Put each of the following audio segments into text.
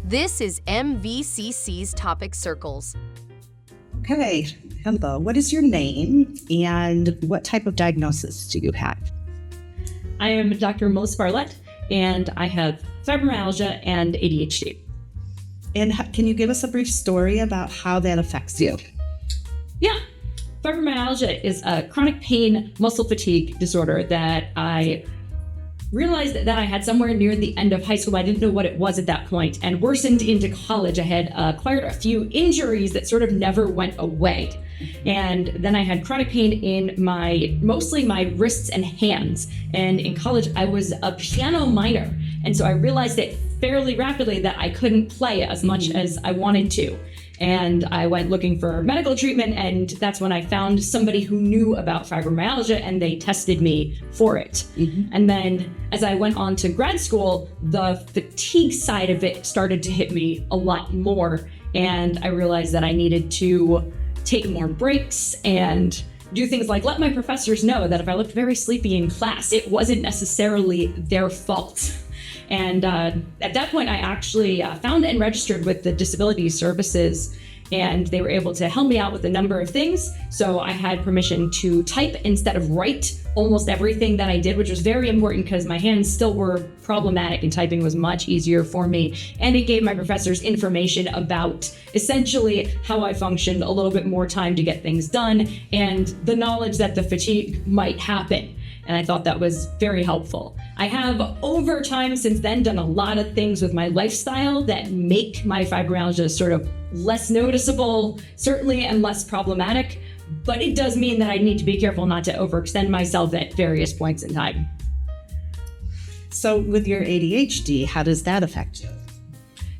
This is MVCC's Topic Circles. Okay, hello. What is your name and what type of diagnosis do you have? I am Dr. Melissa Barlett, and I have fibromyalgia and ADHD. And can you give us a brief story about how that affects you? Yeah, fibromyalgia is a chronic pain muscle fatigue disorder that I realized that I had somewhere near the end of high school. I didn't know what it was at that point, and worsened into college. I had acquired a few injuries that sort of never went away. And then I had chronic pain in mostly my wrists and hands. And in college, I was a piano minor. And so I realized it fairly rapidly that I couldn't play as much as I wanted to. And I went looking for medical treatment, and that's when I found somebody who knew about fibromyalgia, and they tested me for it. And then as I went on to grad school, the fatigue side of it started to hit me a lot more. And I realized that I needed to take more breaks and do things like let my professors know that if I looked very sleepy in class, it wasn't necessarily their fault. And at that point, I actually found and registered with the Disability Services, and they were able to help me out with a number of things. So I had permission to type instead of write almost everything that I did, which was very important because my hands still were problematic and typing was much easier for me. And it gave my professors information about essentially how I functioned, a little bit more time to get things done, and the knowledge that the fatigue might happen. And I thought that was very helpful. I have over time since then done a lot of things with my lifestyle that make my fibromyalgia sort of less noticeable, certainly, and less problematic. But it does mean that I need to be careful not to overextend myself at various points in time. So with your ADHD, how does that affect you?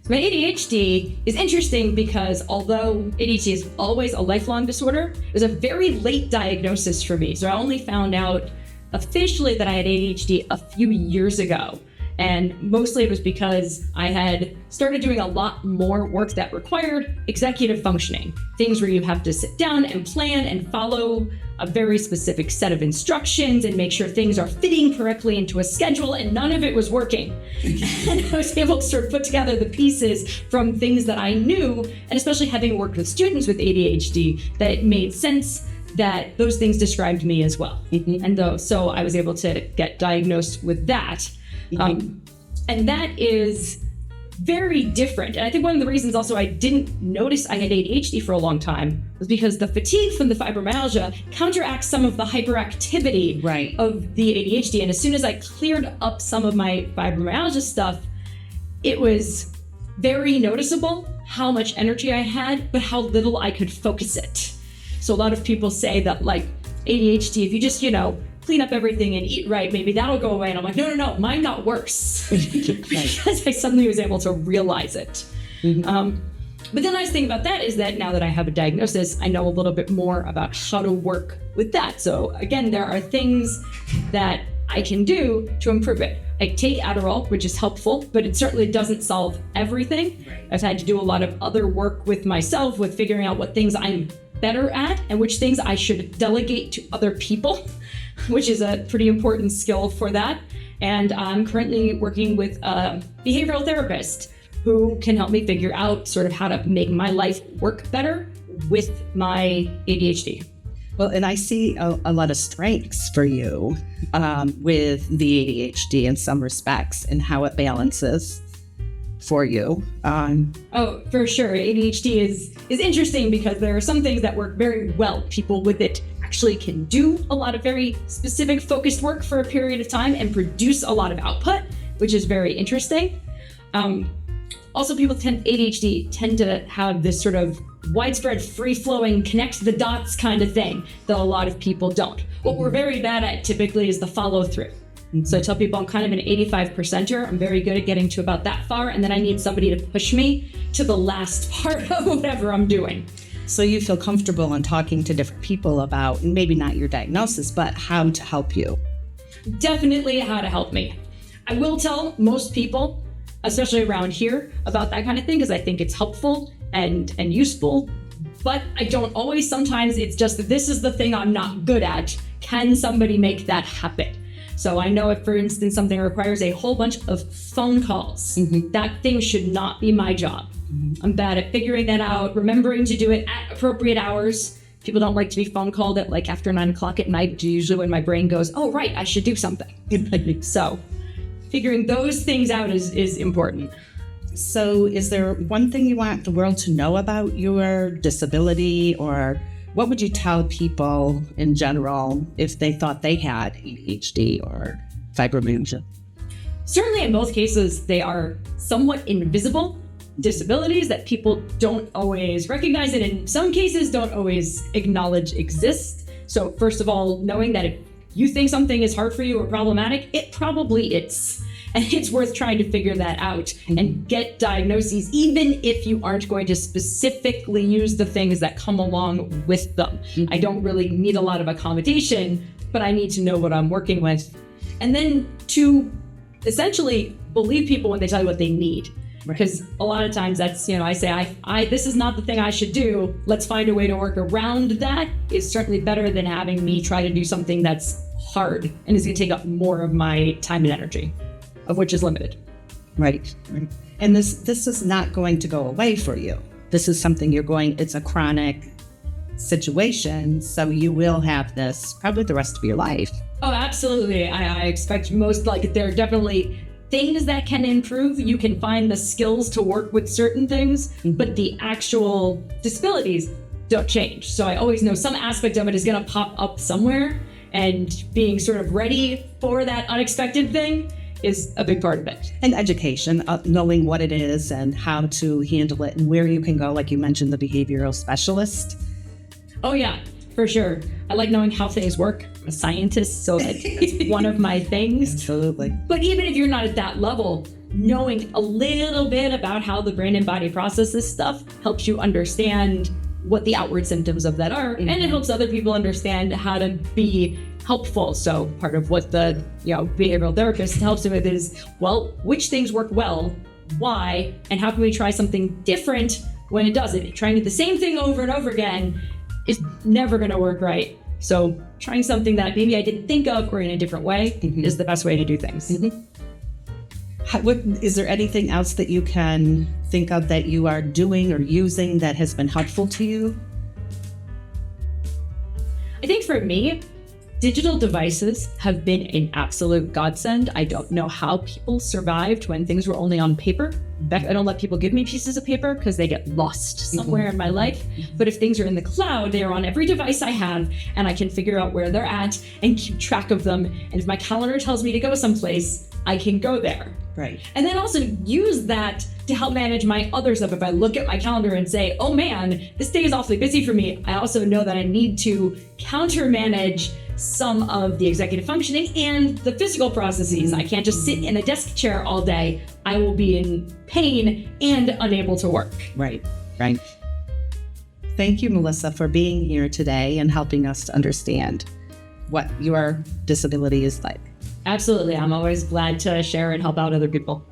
My ADHD is interesting because although ADHD is always a lifelong disorder, it was a very late diagnosis for me. So I only found out officially that I had ADHD a few years ago. And mostly it was because I had started doing a lot more work that required executive functioning. Things where you have to sit down and plan and follow a very specific set of instructions and make sure things are fitting correctly into a schedule, and none of it was working. And I was able to sort of put together the pieces from things that I knew, and especially having worked with students with ADHD, that it made sense that those things described me as well. And so I was able to get diagnosed with that. And that is very different. And I think one of the reasons also I didn't notice I had ADHD for a long time was because the fatigue from the fibromyalgia counteracts some of the hyperactivity of the ADHD. And as soon as I cleared up some of my fibromyalgia stuff, it was very noticeable how much energy I had, but how little I could focus it. So a lot of people say that like ADHD, if you just, clean up everything and eat right, maybe that'll go away. And I'm like, no, mine got worse because I suddenly was able to realize it. But the nice thing about that is that now that I have a diagnosis, I know a little bit more about how to work with that. So again, there are things that I can do to improve it. I take Adderall, which is helpful, but it certainly doesn't solve everything. I've had to do a lot of other work with myself, with figuring out what things I'm better at and which things I should delegate to other people, which is a pretty important skill for that. And I'm currently working with a behavioral therapist who can help me figure out sort of how to make my life work better with my ADHD. Well, and I see a lot of strengths for you with the ADHD in some respects and how it balances for you. Oh, for sure. ADHD is interesting because there are some things that work very well. People with it actually can do a lot of very specific focused work for a period of time and produce a lot of output, which is very interesting. Also, people ADHD tend to have this sort of widespread, free-flowing, connect the dots kind of thing that a lot of people don't. What we're very bad at typically is the follow-through. So I tell people I'm kind of an 85%er. I'm very good at getting to about that far, and then I need somebody to push me to the last part of whatever I'm doing. So you feel comfortable in talking to different people about maybe not your diagnosis, but how to help you. Definitely how to help me. I will tell most people, especially around here, about that kind of thing because I think it's helpful and useful, but I don't always. Sometimes it's just that this is the thing I'm not good at. Can somebody make that happen? So I know if, for instance, something requires a whole bunch of phone calls, that thing should not be my job. I'm bad at figuring that out, remembering to do it at appropriate hours. People don't like to be phone called at like after 9 o'clock at night, usually when my brain goes, oh, right, I should do something. So figuring those things out is important. So is there one thing you want the world to know about your disability, or what would you tell people in general if they thought they had ADHD or fibromyalgia? Certainly in both cases, they are somewhat invisible disabilities that people don't always recognize, and in some cases don't always acknowledge exist. So first of all, knowing that if you think something is hard for you or problematic, it probably is. And it's worth trying to figure that out and get diagnoses, even if you aren't going to specifically use the things that come along with them. I don't really need a lot of accommodation, but I need to know what I'm working with. And then to essentially believe people when they tell you what they need. Because a lot of times that's, I say, this is not the thing I should do. Let's find a way to work around that. Is certainly better than having me try to do something that's hard and is going to take up more of my time and energy, of which is limited. Right. And this is not going to go away for you. This is something it's a chronic situation, so you will have this probably the rest of your life. Oh, absolutely. I expect there are definitely things that can improve. You can find the skills to work with certain things, but the actual disabilities don't change. So I always know some aspect of it is going to pop up somewhere, and being sort of ready for that unexpected thing is a big part of it. And education, knowing what it is and how to handle it and where you can go, like you mentioned, the behavioral specialist. Oh yeah, for sure. I like knowing how things work. I'm a scientist, so it's one of my things. Absolutely. But even if you're not at that level, knowing a little bit about how the brain and body process this stuff helps you understand what the outward symptoms of that are, and it helps other people understand how to be helpful. So part of what the behavioral therapist helps you with is, well, which things work well, why, and how can we try something different when it doesn't? Trying the same thing over and over again is never going to work right. So trying something that maybe I didn't think of or in a different way is the best way to do things. Is there anything else that you can think of that you are doing or using that has been helpful to you? I think for me, digital devices have been an absolute godsend. I don't know how people survived when things were only on paper. In fact, I don't let people give me pieces of paper because they get lost somewhere in my life. But if things are in the cloud, they are on every device I have, and I can figure out where they're at and keep track of them. And if my calendar tells me to go someplace, I can go there. Right. And then also use that to help manage my other stuff. If I look at my calendar and say, oh man, this day is awfully busy for me, I also know that I need to counter manage some of the executive functioning and the physical processes. I can't just sit in a desk chair all day. I will be in pain and unable to work. Right. Thank you, Melissa, for being here today and helping us to understand what your disability is like. Absolutely. I'm always glad to share and help out other people.